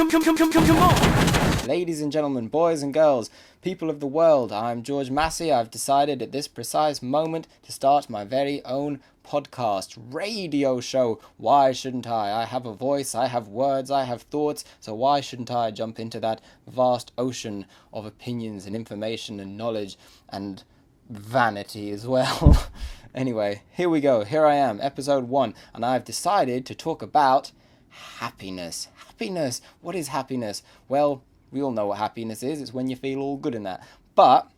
Come on! Ladies and gentlemen, boys and girls, people of the world, I'm George Massey. I've decided at this precise moment to start my very own podcast, radio show. Why shouldn't I? I have a voice, I have words, I have thoughts, so why shouldn't I jump into that vast ocean of opinions and information and knowledge and vanity as well? Anyway, here we go. Here I am, episode 1, and I've decided to talk about happiness. Happiness. What is happiness? Well, we all know what happiness is. It's when you feel all good in that. But,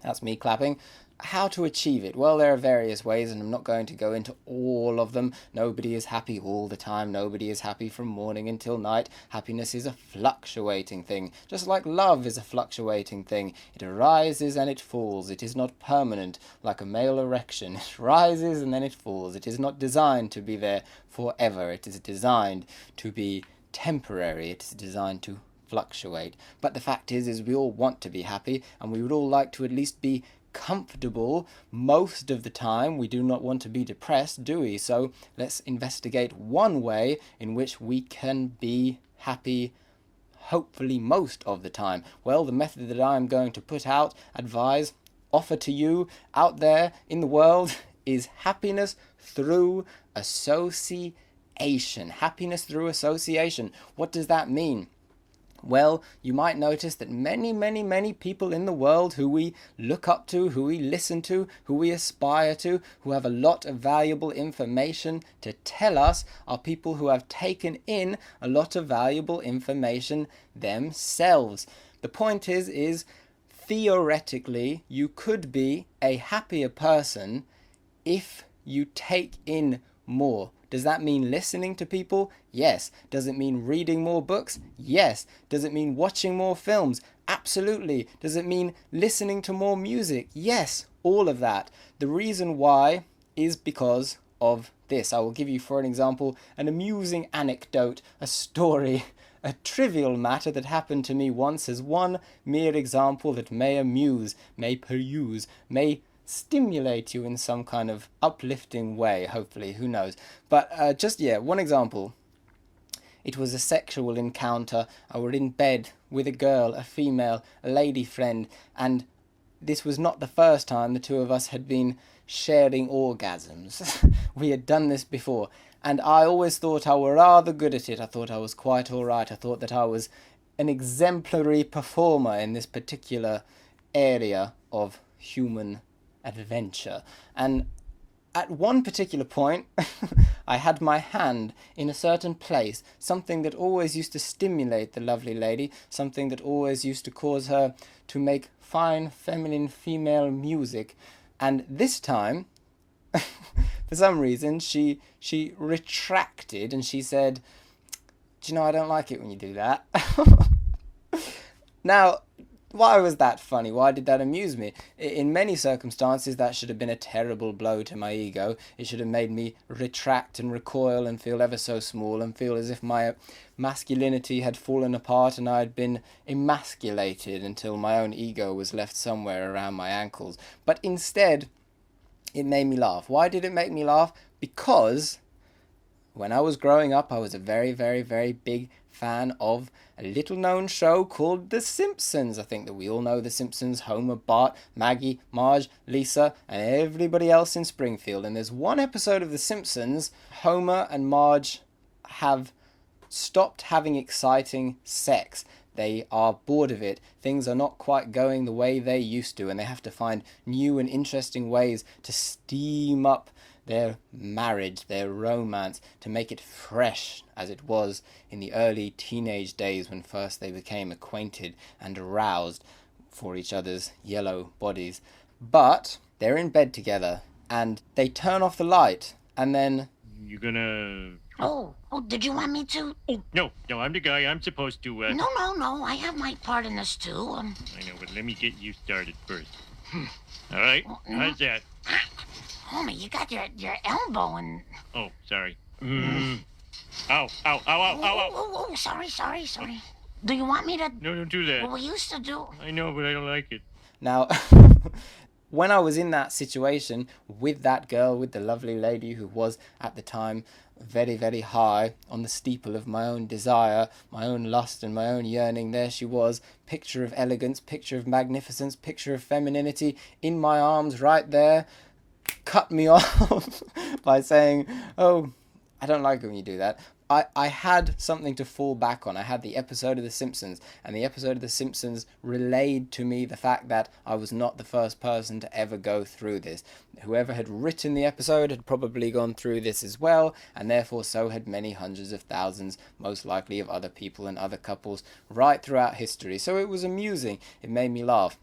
that's me clapping. How to achieve it? Well, there are various ways, and I'm not going to go into all of them. Nobody is happy all the time. Nobody is happy from morning until night. Happiness is a fluctuating thing, just like love is a fluctuating thing. It arises and it falls. It is not permanent, like a male erection. It rises and then it falls. It is not designed to be there forever. It is designed to be temporary. It is designed to fluctuate. But the fact is we all want to be happy, and we would all like to at least be comfortable most of the time. We do not want to be depressed, do we? So let's investigate one way in which we can be happy hopefully most of the time. Well, the method that I'm going to put out, advise, offer to you out there in the world is happiness through association. Happiness through association. What does that mean? Well, you might notice that many people in the world who we look up to, who we listen to, who we aspire to, who have a lot of valuable information to tell us, are people who have taken in a lot of valuable information themselves. The point is theoretically, you could be a happier person if you take in more. Does that mean listening to people? Yes. Does it mean reading more books? Yes. Does it mean watching more films? Absolutely. Does it mean listening to more music? Yes. All of that. The reason why is because of this. I will give you, for an example, an amusing anecdote, a story, a trivial matter that happened to me once as one mere example that may amuse, may peruse, may stimulate you in some kind of uplifting way, hopefully, who knows. But one example. It was a sexual encounter. I was in bed with a girl, a female, a lady friend, and this was not the first time the two of us had been sharing orgasms. We had done this before, and I always thought I were rather good at it. I thought I was quite alright. I thought that I was an exemplary performer in this particular area of human adventure. And at one particular point I had my hand in a certain place, something that always used to stimulate the lovely lady, something that always used to cause her to make fine feminine female music. And this time for some reason she retracted and she said, "Do you know, I don't like it when you do that." Now, why was that funny? Why did that amuse me? In many circumstances, that should have been a terrible blow to my ego. It should have made me retract and recoil and feel ever so small and feel as if my masculinity had fallen apart and I had been emasculated until my own ego was left somewhere around my ankles. But instead, it made me laugh. Why did it make me laugh? Because when I was growing up, I was a very big fan of a little-known show called The Simpsons. I think that we all know The Simpsons: Homer, Bart, Maggie, Marge, Lisa, and everybody else in Springfield. And there's one episode of The Simpsons, Homer and Marge have stopped having exciting sex. They are bored of it. Things are not quite going the way they used to, and they have to find new and interesting ways to steam up their marriage, their romance, to make it fresh as it was in the early teenage days when first they became acquainted and aroused for each other's yellow bodies. But they're in bed together and they turn off the light and then... You gonna... Oh, did you want me to? Oh, no, I'm the guy. I'm supposed to, No, I have my part in this too. I know, but let me get you started first. All right, how's that? Homie, you got your elbow in... Oh, sorry. Ow. Oh, sorry. Do you want me to... No, don't do that. What we used to do... I know, but I don't like it. Now, when I was in that situation with that girl, with the lovely lady who was at the time very, very high on the steeple of my own desire, my own lust and my own yearning. There she was, picture of elegance, picture of magnificence, picture of femininity, in my arms right there, cut me off by saying, oh, I don't like when you do that. I had something to fall back on. I had the episode of The Simpsons, and the episode of The Simpsons relayed to me the fact that I was not the first person to ever go through this. Whoever had written the episode had probably gone through this as well, and therefore so had many hundreds of thousands, most likely, of other people and other couples right throughout history. So it was amusing. It made me laugh.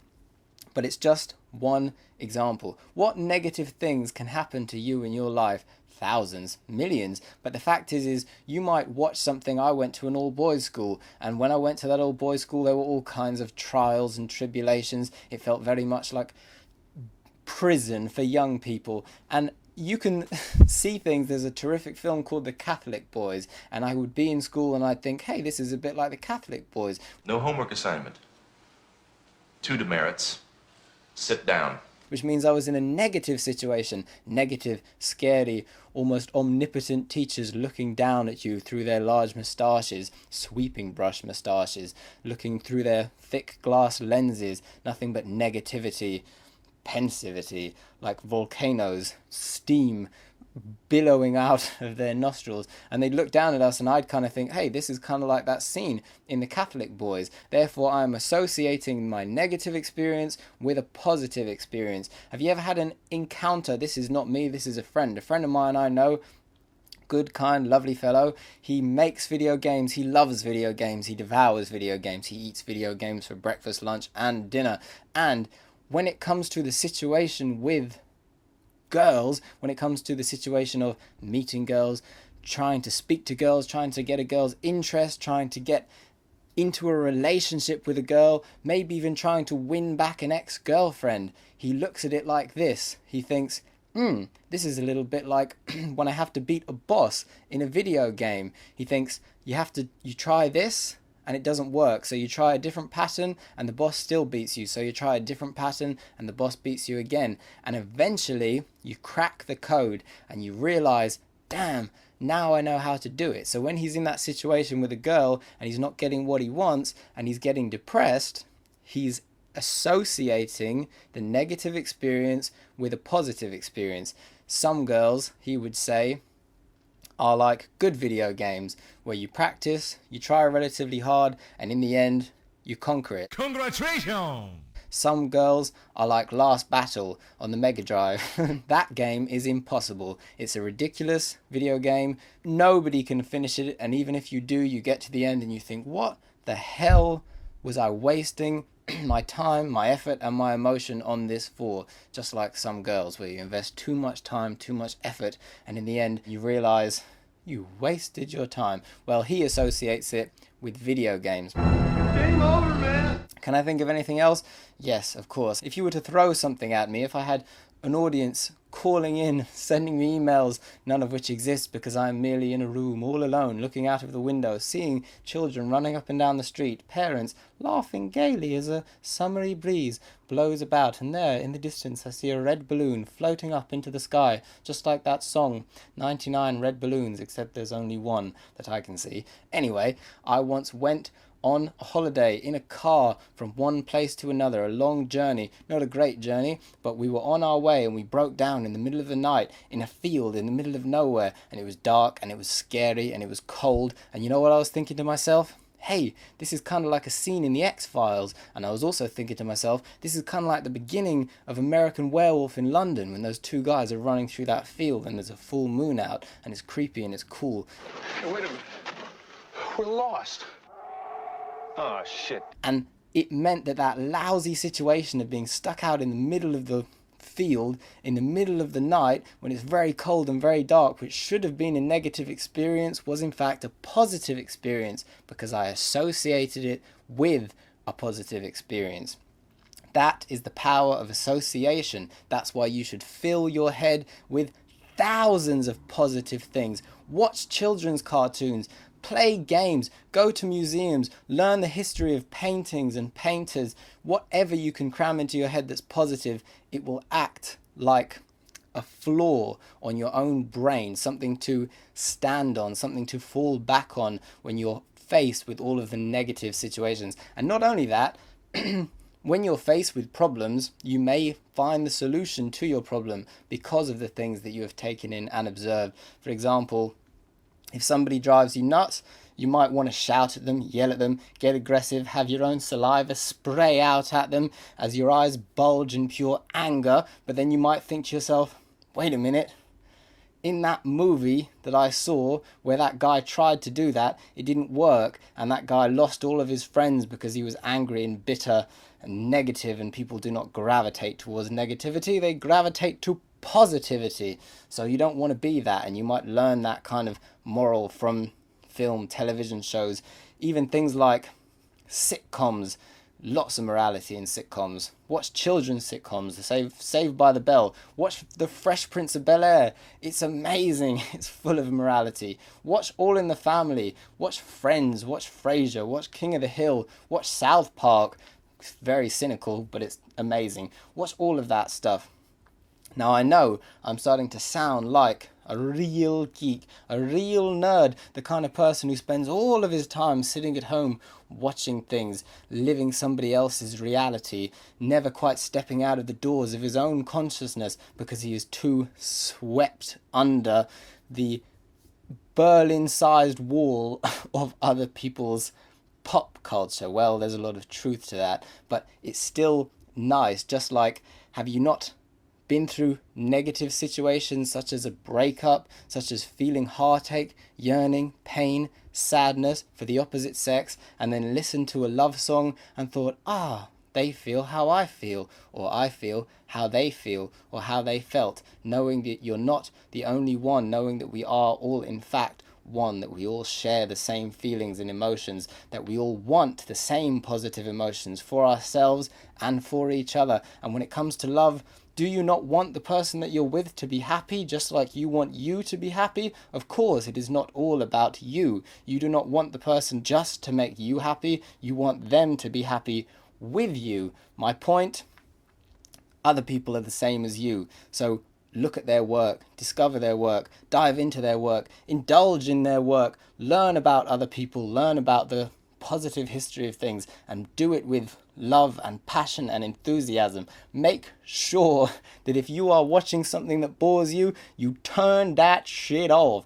But it's just one example. What negative things can happen to you in your life? Thousands, millions. But the fact is you might watch something. I went to an all-boys school, and when I went to that all-boys school, there were all kinds of trials and tribulations. It felt very much like prison for young people. And you can see things. There's a terrific film called The Catholic Boys, and I would be in school and I'd think, hey, this is a bit like The Catholic Boys. No homework assignment. 2 demerits. Sit down. Which means I was in a negative situation. Negative, scary, almost omnipotent teachers looking down at you through their large moustaches, sweeping brush moustaches, looking through their thick glass lenses, nothing but negativity, pensivity, like volcanoes, steam billowing out of their nostrils, and they'd look down at us, and I'd kind of think, hey, this is kind of like that scene in The Catholic Boys. Therefore, I'm associating my negative experience with a positive experience. Have you ever had an encounter? This is not me, this is a friend of mine I know. Good, kind, lovely fellow. He makes video games. He loves video games. He devours video games. He eats video games for breakfast, lunch, and dinner. And when it comes to the situation with girls, when it comes to the situation of meeting girls, trying to speak to girls, trying to get a girl's interest, trying to get into a relationship with a girl, maybe even trying to win back an ex-girlfriend, he looks at it like this. He thinks, this is a little bit like when I have to beat a boss in a video game. He thinks, you try this and it doesn't work, so you try a different pattern and the boss still beats you, so you try a different pattern and the boss beats you again, and eventually you crack the code and you realize, damn, now I know how to do it. So when he's in that situation with a girl and he's not getting what he wants and he's getting depressed, he's associating the negative experience with a positive experience. Some girls, he would say, are like good video games where you practice, you try relatively hard, and in the end, you conquer it. Congratulations! Some girls are like Last Battle on the Mega Drive. That game is impossible. It's a ridiculous video game. Nobody can finish it, and even if you do, you get to the end and you think, what the hell was I wasting my time, my effort, and my emotion on this for? Just like some girls, where you invest too much time, too much effort, and in the end you realize you wasted your time. Well, he associates it with video games. Game over, man! Can I think of anything else? Yes, of course. If you were to throw something at me, if I had an audience calling in, sending me emails, none of which exist because I am merely in a room all alone, looking out of the window, seeing children running up and down the street, parents laughing gaily as a summery breeze blows about, and there in the distance I see a red balloon floating up into the sky, just like that song, 99 red balloons, except there's only one that I can see. Anyway, I once went on a holiday in a car from one place to another, a long journey, not a great journey, but we were on our way and we broke down in the middle of the night in a field in the middle of nowhere, and it was dark and it was scary and it was cold, and you know what I was thinking to myself? Hey, this is kind of like a scene in the X-Files. And I was also thinking to myself, this is kind of like the beginning of American Werewolf in London, when those two guys are running through that field and there's a full moon out and it's creepy and it's cool. Hey, wait a minute. We're lost. Oh, shit. And it meant that lousy situation of being stuck out in the middle of the field, in the middle of the night, when it's very cold and very dark, which should have been a negative experience, was in fact a positive experience, because I associated it with a positive experience. That is the power of association. That's why you should fill your head with thousands of positive things. Watch children's cartoons, play games, go to museums, learn the history of paintings and painters. Whatever you can cram into your head that's positive, it will act like a flaw on your own brain, something to stand on, something to fall back on when you're faced with all of the negative situations. And not only that, when you're faced with problems, you may find the solution to your problem because of the things that you have taken in and observed. For example, if somebody drives you nuts, you might want to shout at them, yell at them, get aggressive, have your own saliva spray out at them as your eyes bulge in pure anger. But then you might think to yourself, wait a minute, in that movie that I saw where that guy tried to do that, it didn't work, and that guy lost all of his friends because he was angry and bitter and negative, and people do not gravitate towards negativity, they gravitate to positivity. So you don't want to be that, and you might learn that kind of moral from film, television shows, even things like sitcoms. Lots of morality in sitcoms. Watch children's sitcoms, Saved by the Bell. Watch The Fresh Prince of Bel-Air. It's amazing. It's full of morality. Watch All in the Family. Watch Friends. Watch Frasier. Watch King of the Hill. Watch South Park. It's very cynical, but it's amazing. Watch all of that stuff. Now I know I'm starting to sound like a real geek, a real nerd, the kind of person who spends all of his time sitting at home watching things, living somebody else's reality, never quite stepping out of the doors of his own consciousness because he is too swept under the Berlin-sized wall of other people's pop culture. Well, there's a lot of truth to that, but it's still nice. Just like, have you not been through negative situations such as a breakup, such as feeling heartache, yearning, pain, sadness for the opposite sex, and then listened to a love song and thought, they feel how I feel, or I feel how they feel, or how they felt, knowing that you're not the only one, knowing that we are all in fact one, that we all share the same feelings and emotions, that we all want the same positive emotions for ourselves and for each other. And when it comes to love, do you not want the person that you're with to be happy just like you want you to be happy? Of course, it is not all about you. You do not want the person just to make you happy. You want them to be happy with you. My point? Other people are the same as you. So look at their work, discover their work, dive into their work, indulge in their work, learn about other people, learn about the positive history of things, and do it with love and passion and enthusiasm. Make sure that if you are watching something that bores you, you turn that shit off.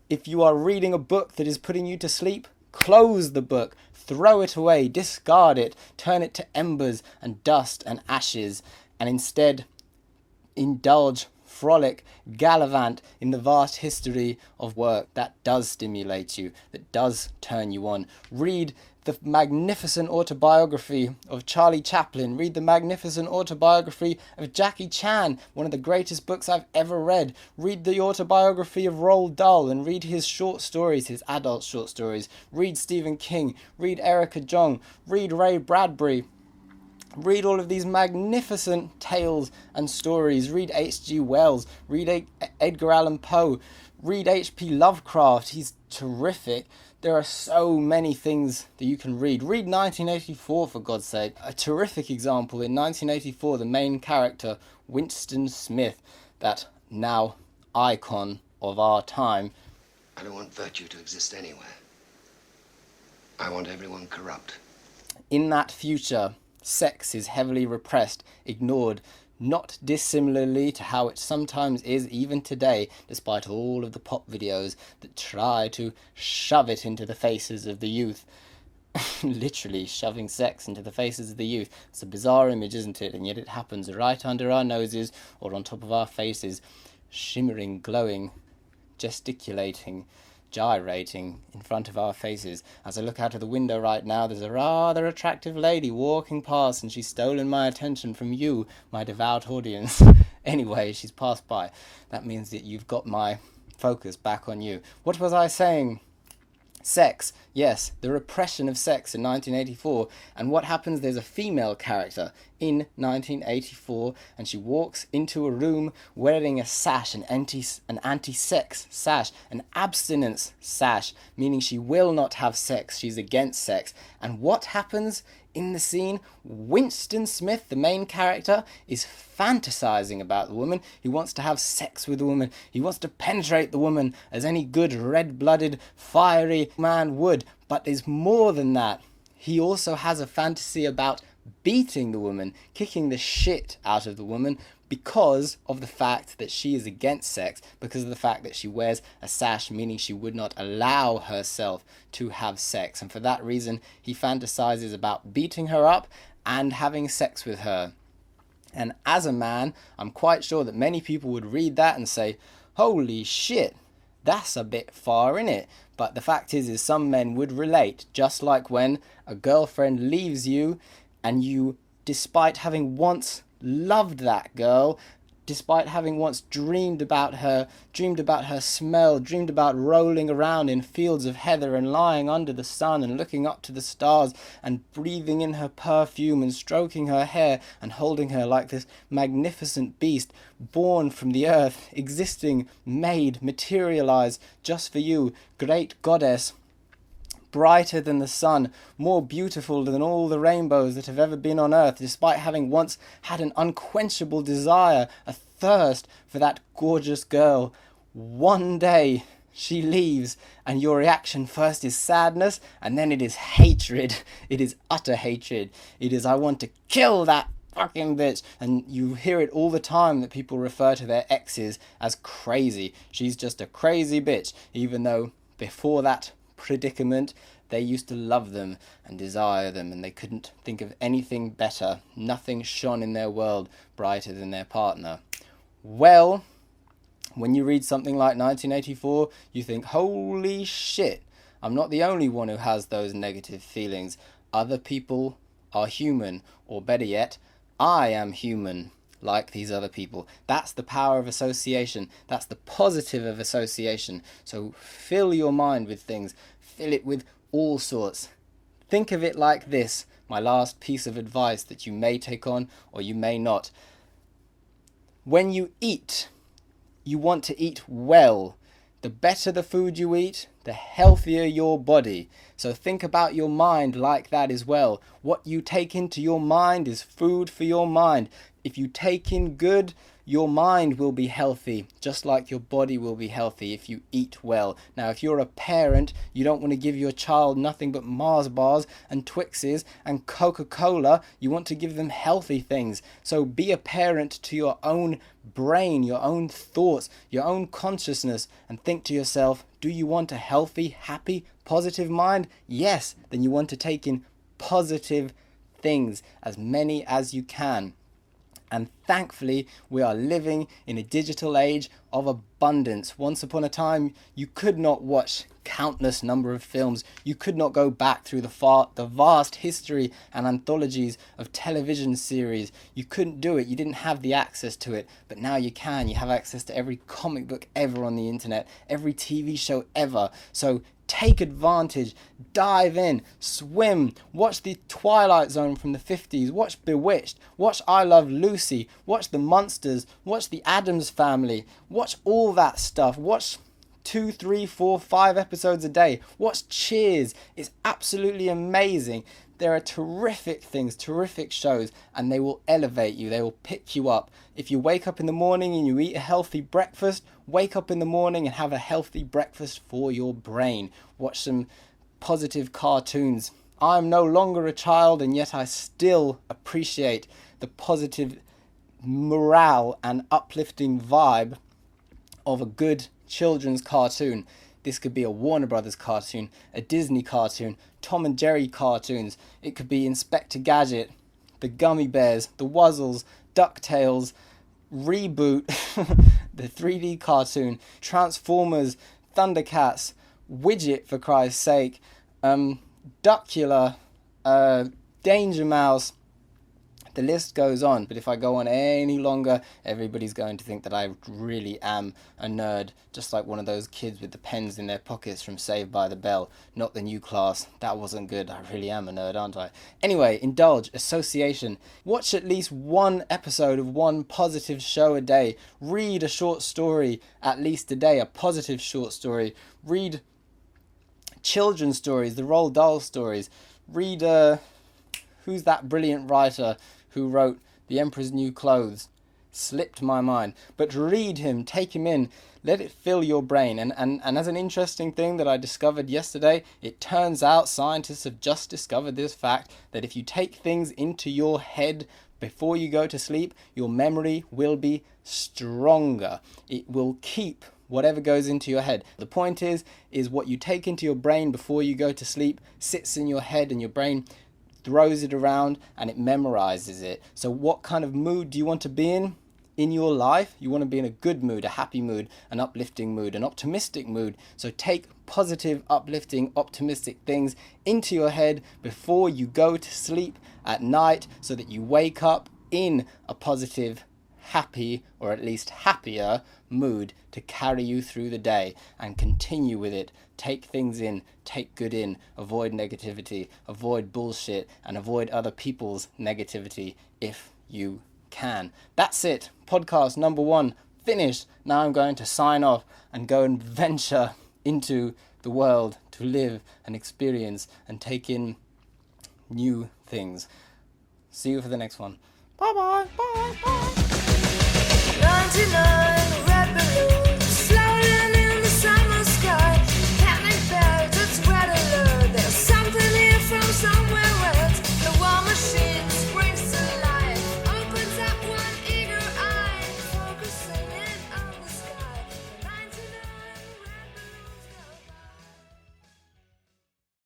If you are reading a book that is putting you to sleep, close the book, throw it away, discard it, turn it to embers and dust and ashes, and instead indulge, frolic, gallivant in the vast history of work that does stimulate you, that does turn you on. Read the magnificent autobiography of Charlie Chaplin. Read the magnificent autobiography of Jackie Chan, one of the greatest books I've ever read. Read the autobiography of Roald Dahl and read his short stories, his adult short stories. Read Stephen King. Read Erica Jong. Read Ray Bradbury. Read all of these magnificent tales and stories. Read H.G. Wells. Read Edgar Allan Poe. Read H.P. Lovecraft. He's terrific. There are so many things that you can read. Read 1984, for God's sake. A terrific example. In 1984, the main character, Winston Smith, that now icon of our time. I don't want virtue to exist anywhere. I want everyone corrupt. In that future, sex is heavily repressed, ignored, not dissimilarly to how it sometimes is even today, despite all of the pop videos that try to shove it into the faces of the youth. Literally shoving sex into the faces of the youth. It's a bizarre image, isn't it? And yet it happens right under our noses or on top of our faces, shimmering, glowing, gesticulating, gyrating in front of our faces. As I look out of the window right now, there's a rather attractive lady walking past, and she's stolen my attention from you, my devout audience. Anyway, she's passed by. That means that you've got my focus back on you. What was I saying? Sex. Yes, the repression of sex in 1984. And what happens? There's a female character in 1984, and she walks into a room wearing a sash, an anti-sex sash, an abstinence sash, meaning she will not have sex. She's against sex. And what happens In the scene, Winston Smith, the main character, is fantasizing about the woman. He wants to have sex with the woman. He wants to penetrate the woman as any good red-blooded, fiery man would. But there's more than that. He also has a fantasy about beating the woman, kicking the shit out of the woman, because of the fact that she is against sex, because of the fact that she wears a sash, meaning she would not allow herself to have sex. And for that reason, he fantasizes about beating her up and having sex with her. And as a man, I'm quite sure that many people would read that and say, holy shit, that's a bit far, innit? But the fact is some men would relate, just like when a girlfriend leaves you and you, despite having once loved that girl, despite having once dreamed about her smell, dreamed about rolling around in fields of heather and lying under the sun and looking up to the stars and breathing in her perfume and stroking her hair and holding her like this magnificent beast born from the earth, existing, made, materialized just for you, great goddess, brighter than the sun, more beautiful than all the rainbows that have ever been on earth, despite having once had an unquenchable desire, a thirst for that gorgeous girl. One day she leaves, and your reaction first is sadness, and then it is hatred. It is utter hatred. It is, I want to kill that fucking bitch. And you hear it all the time that people refer to their exes as crazy. She's just a crazy bitch, even though before that predicament they used to love them and desire them, and they couldn't think of anything better. Nothing shone in their world brighter than their partner. Well, when you read something like 1984, you think, holy shit, I'm not the only one who has those negative feelings. Other people are human, or better yet, I am human like these other people. That's the power of association. That's the positive of association. So fill your mind with things. Fill it with all sorts. Think of it like this, my last piece of advice that you may take on or you may not. When you eat, you want to eat well. The better the food you eat, the healthier your body. So think about your mind like that as well. What you take into your mind is food for your mind. If you take in good, your mind will be healthy, just like your body will be healthy if you eat well. Now, if you're a parent, you don't want to give your child nothing but Mars bars and Twixes and Coca-Cola. You want to give them healthy things. So be a parent to your own brain, your own thoughts, your own consciousness, and think to yourself, do you want a healthy, happy, positive mind? Yes, then you want to take in positive things, as many as you can. And thankfully, we are living in a digital age of abundance. Once upon a time, you could not watch countless number of films. You could not go back through the vast history and anthologies of television series. You couldn't do it. You didn't have the access to it. But now you can. You have access to every comic book ever on the internet, every TV show ever. So take advantage, dive in, swim, watch the Twilight Zone from the 50s, watch Bewitched, watch I Love Lucy, watch The Munsters, watch The Addams Family, watch all that stuff, watch 2, 3, 4, 5 episodes a day, watch Cheers. It's absolutely amazing. There are terrific things, terrific shows, and they will elevate you, they will pick you up. If you wake up in the morning and you eat a healthy breakfast, wake up in the morning and have a healthy breakfast for your brain. Watch some positive cartoons. I'm no longer a child, and yet I still appreciate the positive morale and uplifting vibe of a good children's cartoon. This could be a Warner Brothers cartoon, a Disney cartoon, Tom and Jerry cartoons. It could be Inspector Gadget, the Gummy Bears, the Wuzzles, DuckTales, Reboot, the 3D cartoon, Transformers, Thundercats, Widget for Christ's sake, Duckula, Danger Mouse. The list goes on, but if I go on any longer, everybody's going to think that I really am a nerd, just like one of those kids with the pens in their pockets from Saved by the Bell. Not the new class. That wasn't good. I really am a nerd, aren't I? Anyway, indulge, association. Watch at least one episode of one positive show a day. Read a short story at least a day, a positive short story. Read children's stories, the Roald Dahl stories. Read Who's that brilliant writer who wrote The Emperor's New Clothes? Slipped my mind. But read him, take him in, let it fill your brain. And as an interesting thing that I discovered yesterday, it turns out scientists have just discovered this fact that if you take things into your head before you go to sleep, your memory will be stronger. It will keep whatever goes into your head. The point is what you take into your brain before you go to sleep sits in your head, and your brain throws it around and it memorizes it. So what kind of mood do you want to be in your life? You want to be in a good mood, a happy mood, an uplifting mood, an optimistic mood. So take positive, uplifting, optimistic things into your head before you go to sleep at night, so that you wake up in a positive, happy, or at least happier mood to carry you through the day, and continue with it. Take things in, take good in, avoid negativity, avoid bullshit, and avoid other people's negativity if you can. That's it. Podcast number 1 finished. Now I'm going to sign off and go and venture into the world to live and experience and take in new things. See you for the next one. Bye bye. Bye bye.